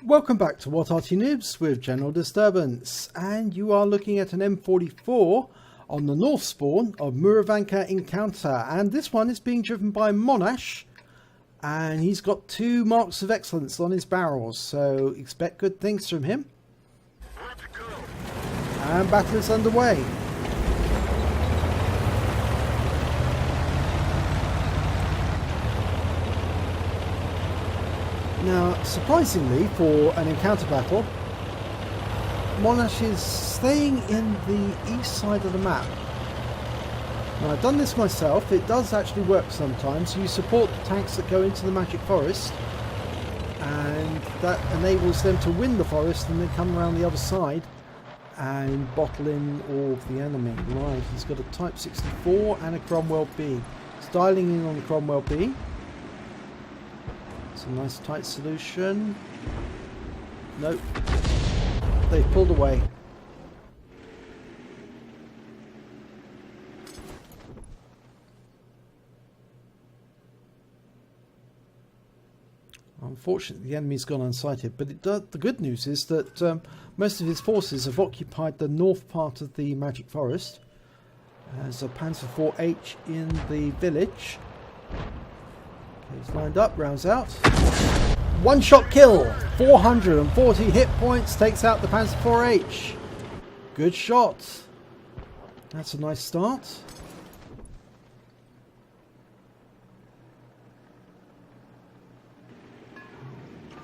Welcome back to What Arty Noobs with General Disturbance, and you are looking at an M44 on the north spawn of Murovanka Encounter, and this one is being driven by Monash, and he's got 2 marks of excellence on his barrels, so expect good things from him. And battle is underway. Now, surprisingly, for an encounter battle, Monash is staying in the east side of the map. Now, I've done this myself. It does actually work sometimes. You support the tanks that go into the Magic Forest, and that enables them to win the forest and then come around the other side and bottle in all of the enemy. Right, he's got a Type 64 and a Cromwell B. He's dialing in on the Cromwell B. It's a nice tight solution. Nope. They've pulled away. Unfortunately, the enemy's gone unsighted, but the good news is that most of his forces have occupied the north part of the Magic Forest. There's a Panzer IV-H in the village. He's lined up, rounds out. One shot kill, 440 hit points, takes out the Panzer IV-H. Good shot. That's a nice start.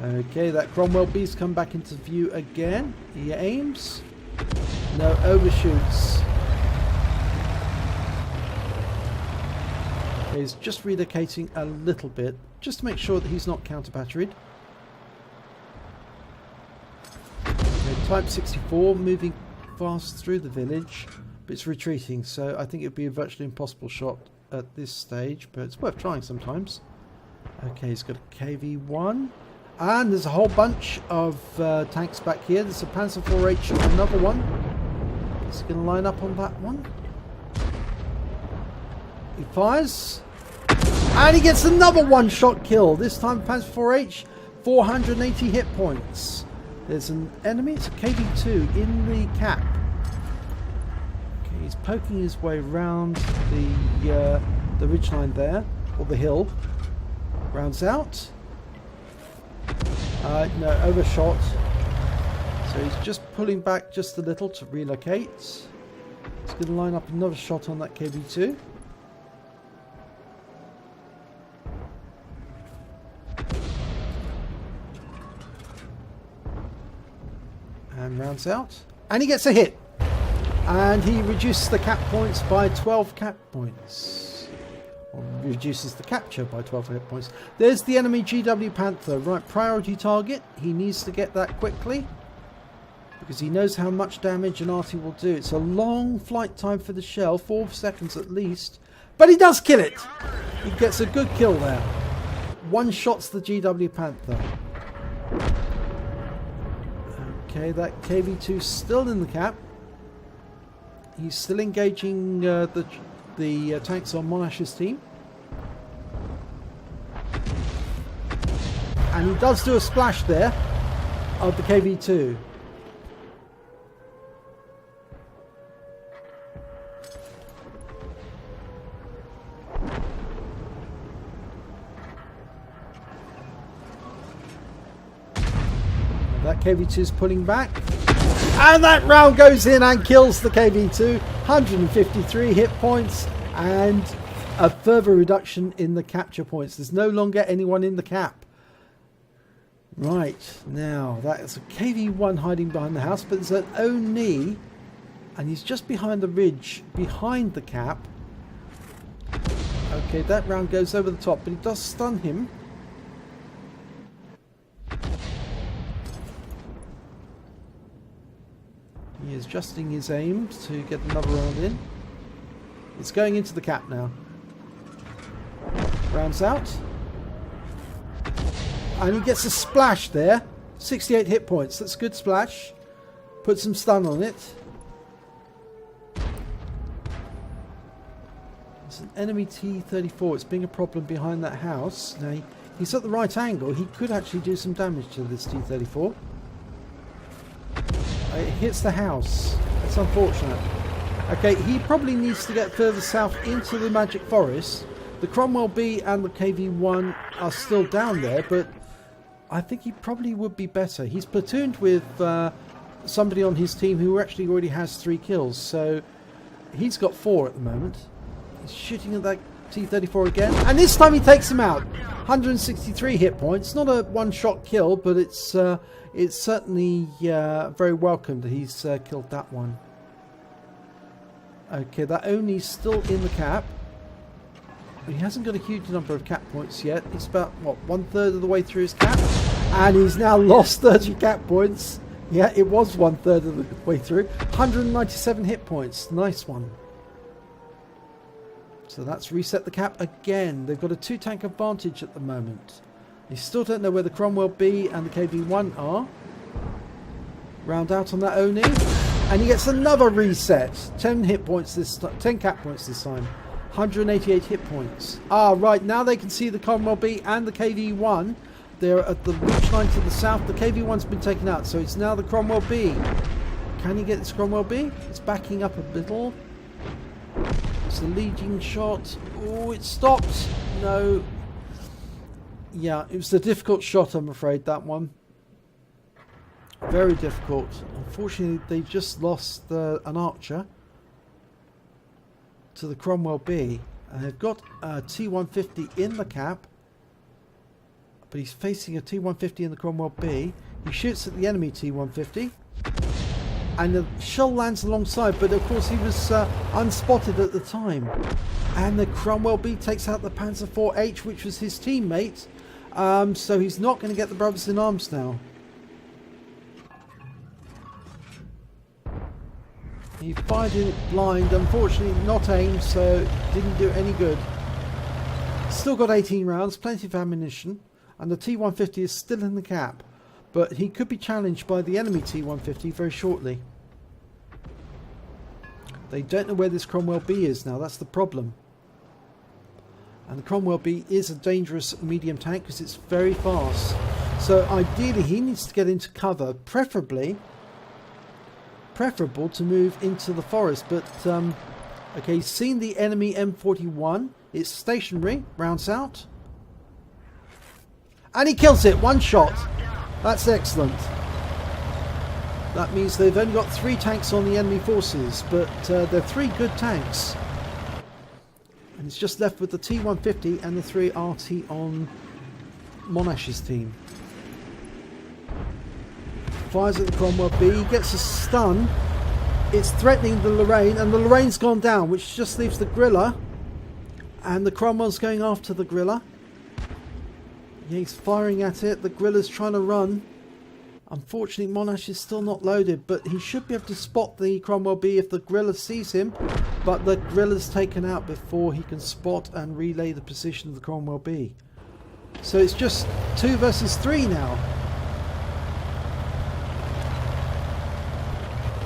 Okay, that Cromwell B's come back into view again. He aims. No, overshoots. He's just relocating a little bit, just to make sure that he's not counter-batteried. Okay, Type 64 moving fast through the village, but it's retreating, so I think it would be a virtually impossible shot at this stage, but it's worth trying sometimes. Okay, he's got a KV-1, and there's a whole bunch of tanks back here. There's a Panzer IV-H and another one. Is he going to line up on that one? He fires. And he gets another one-shot kill. This time Panzer IV-H, 480 hit points. There's an enemy. It's a KV-2 in the cap. Okay, he's poking his way around the ridgeline there, or the hill. Rounds out. No, overshot. So he's just pulling back just a little to relocate. He's going to line up another shot on that KV-2. And rounds out, and he gets a hit, and he reduces the cap points by 12 cap points, or reduces the capture by 12 hit points. There's the enemy GW Panther. Right, priority target. He needs to get that quickly because he knows how much damage an Arty will do. It's a long flight time for the shell, 4 seconds at least, but he does kill it. He gets a good kill there. One shots the GW Panther. Okay, that KV-2 still in the cap. He's still engaging the tanks on Monash's team. And he does do a splash there of the KV-2. That KV-2 is pulling back, and that round goes in and kills the KV-2. 153 hit points and a further reduction in the capture points. There's no longer anyone in the cap. Right, now that's a KV-1 hiding behind the house, but there's an O-knee, and he's just behind the ridge, behind the cap. Okay, that round goes over the top, but it does stun him. He is adjusting his aim to get another round in. It's going into the cap now. Rounds out. And he gets a splash there. 68 hit points. That's a good splash. Put some stun on it. There's an enemy T-34. It's being a problem behind that house. Now he's at the right angle, he could actually do some damage to this T-34. It hits the house. It's unfortunate. Okay, he probably needs to get further south into the Magic Forest. The Cromwell B and the KV-1 are still down there, but I think he probably would be better. He's platooned with somebody on his team who actually already has 3 kills, so he's got 4 at the moment. He's shooting at that T-34 again, and this time he takes him out. 163 hit points. Not a one-shot kill, but it's certainly very welcome that he's killed that one. Okay, that Oni's still in the cap. He hasn't got a huge number of cap points yet. He's about, what, 1/3 of the way through his cap, and he's now lost 30 cap points. Yeah, it was 1/3 of the way through. 197 hit points. Nice one. So that's reset the cap again. They've got a 2-tank advantage at the moment. They still don't know where the Cromwell B and the KV-1 are. Round out on that Oni, and he gets another reset. 10 hit points this 10 cap points this time. 188 hit points. Ah, right, now they can see the Cromwell B and the KV-1. They're at the ridge line to the south. The KV-1's been taken out, so it's now the Cromwell B. Can he get this Cromwell B? It's backing up a little. It's a leading shot. Oh, it stopped. No. Yeah, it was a difficult shot, I'm afraid, that one. Very difficult. Unfortunately, they just lost an archer to the Cromwell B. And they've got a T-150 in the cap, but he's facing a T-150 in the Cromwell B. He shoots at the enemy T-150, and the shell lands alongside, but of course he was unspotted at the time. And the Cromwell B takes out the Panzer IV-H, which was his teammate, so he's not going to get the brothers in arms now. He fired it blind, unfortunately not aimed, so it didn't do any good. Still got 18 rounds, plenty of ammunition, and the T-150 is still in the cap, but he could be challenged by the enemy T-150 very shortly. They don't know where this Cromwell B is now, that's the problem. And the Cromwell B is a dangerous medium tank because it's very fast. So ideally he needs to get into cover, preferable to move into the forest, but okay, he's seen the enemy M41. It's stationary, rounds out, and he kills it. 1 shot. That's excellent. That means they've only got 3 tanks on the enemy forces, but they're 3 good tanks, and it's just left with the T-150 and the 3 Arty on Monash's team. Fires at the Cromwell B, gets a stun. It's threatening the Lorraine, and the Lorraine's gone down, which just leaves the Griller, and the Cromwell's going after the Griller. Yeah, he's firing at it. The Griller's trying to run. Unfortunately, Monash is still not loaded, but he should be able to spot the Cromwell B if the Griller sees him, but the Griller's taken out before he can spot and relay the position of the Cromwell B. So it's just 2 versus 3 now.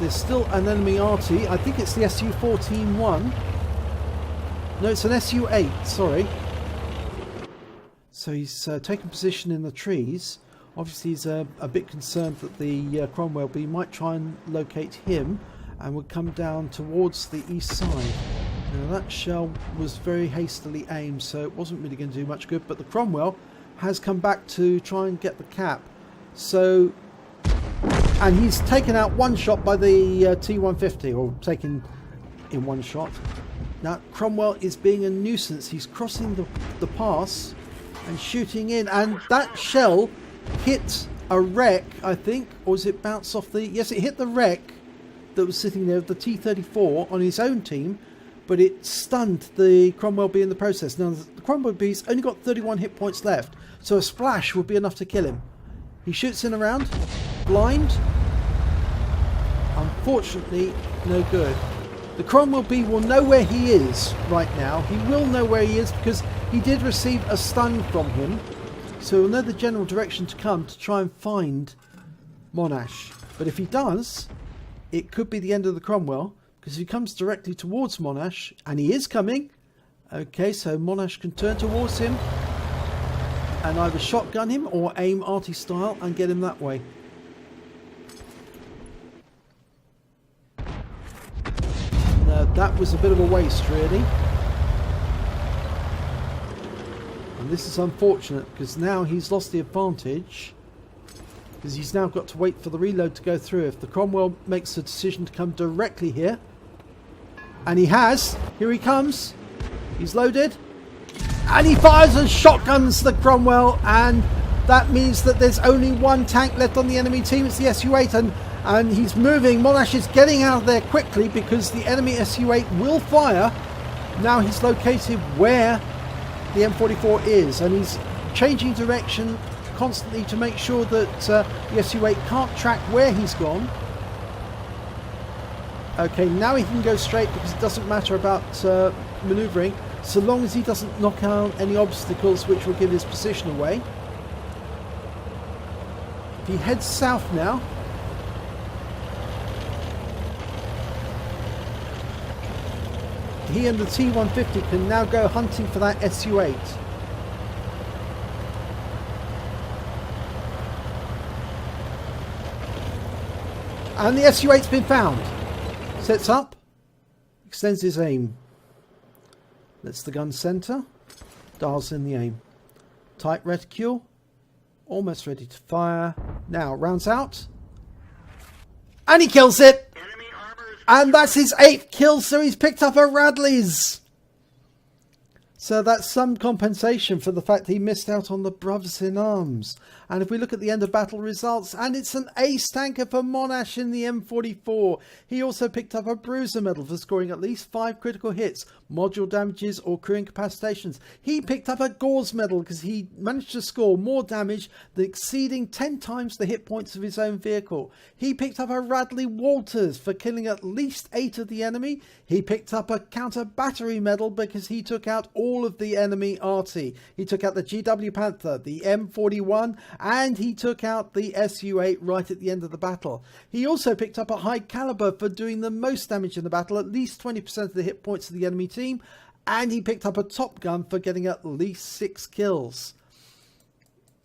There's still an enemy Arty. I think it's the Su-14-1. No, it's an Su-8, sorry. So he's taken position in the trees. Obviously he's a bit concerned that the Cromwell B might try and locate him and would come down towards the east side. Now that shell was very hastily aimed, so it wasn't really going to do much good, but the Cromwell has come back to try and get the cap. So, and he's taken out 1 shot by the T-150, or taken in 1 shot. Now Cromwell is being a nuisance. He's crossing the pass and shooting in, and that shell hit a wreck, I think, or does it bounce off the... Yes, it hit the wreck that was sitting there, the T-34 on his own team, but it stunned the Cromwell B in the process. Now the Cromwell B's only got 31 hit points left, so a splash would be enough to kill him. He shoots in around, blind, unfortunately no good. The Cromwell B will know where he is right now. He will know where he is because he did receive a stun from him, so he'll know the general direction to come to try and find Monash. But if he does, it could be the end of the Cromwell, because if he comes directly towards Monash, and he is coming, okay, so Monash can turn towards him, and either shotgun him or aim Arty style and get him that way. Now, that was a bit of a waste, really. And this is unfortunate because now he's lost the advantage, because he's now got to wait for the reload to go through. If the Cromwell makes a decision to come directly here, and he has, here he comes, he's loaded, and he fires and shotguns the Cromwell, and that means that there's only one tank left on the enemy team. It's the SU-8, and he's moving. Monash is getting out of there quickly because the enemy SU-8 will fire. Now he's located where the M44 is, and he's changing direction constantly to make sure that the SU-8 can't track where he's gone. Okay, now he can go straight because it doesn't matter about manoeuvring, so long as he doesn't knock out any obstacles which will give his position away. If he heads south now, he and the T-150 can now go hunting for that SU-8. And the SU-8's been found. Sets up, extends his aim, lets the gun centre, dials in the aim. Tight reticule, almost ready to fire. Now rounds out, and he kills it. And that's his 8th kill, so he's picked up a Radleys. So that's some compensation for the fact that he missed out on the Brothers in Arms. And if we look at the end of battle results, and it's an ace tanker for Monash in the M44. He also picked up a Bruiser medal for scoring at least 5 critical hits, module damages or crew incapacitations. He picked up a Gores medal because he managed to score more damage than exceeding 10 times the hit points of his own vehicle. He picked up a Radley Walters for killing at least 8 of the enemy. He picked up a counter battery medal because he took out all of the enemy Arty. He took out the GW Panther, the M41, and he took out the SU-8 right at the end of the battle. He also picked up a high caliber for doing the most damage in the battle, at least 20% of the hit points of the enemy team, and he picked up a Top Gun for getting at least 6 kills.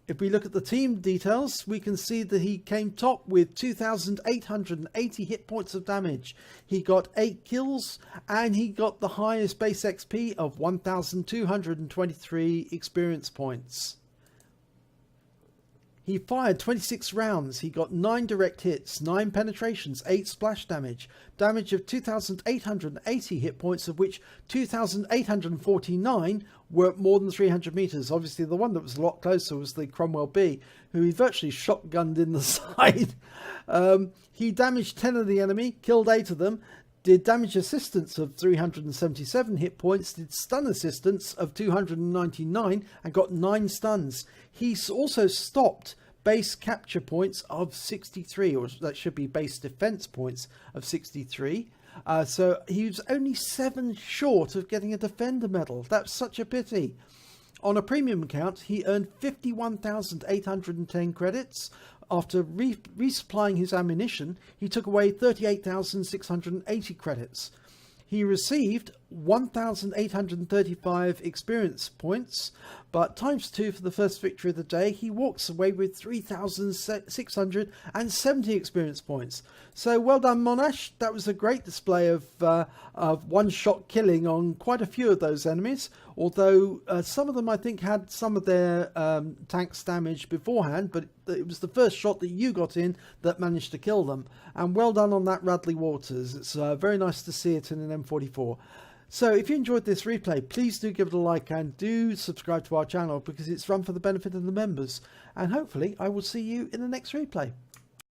If we look at the team details, we can see that he came top with 2,880 hit points of damage. He got 8 kills, and he got the highest base XP of 1,223 experience points. He fired 26 rounds. He got 9 direct hits, 9 penetrations, 8 splash damage, damage of 2,880 hit points, of which 2,849 were more than 300 meters. Obviously, the one that was a lot closer was the Cromwell B, who he virtually shotgunned in the side. He damaged 10 of the enemy, killed 8 of them, did damage assistance of 377 hit points, did stun assistance of 299 and got 9 stuns. He also stopped base capture points of 63, or that should be base defense points of 63. So he was only 7 short of getting a Defender medal. That's such a pity. On a premium account, he earned 51,810 credits. After resupplying his ammunition, he took away 38,680 credits. He received 1,835 experience points, but times 2 for the first victory of the day, he walks away with 3,670 experience points. So well done, Monash. That was a great display of one-shot killing on quite a few of those enemies, although some of them I think had some of their tanks damaged beforehand, but it was the first shot that you got in that managed to kill them. And well done on that, Radley Walters. It's very nice to see it in an M44. So if you enjoyed this replay, please do give it a like and do subscribe to our channel because it's run for the benefit of the members. And hopefully I will see you in the next replay.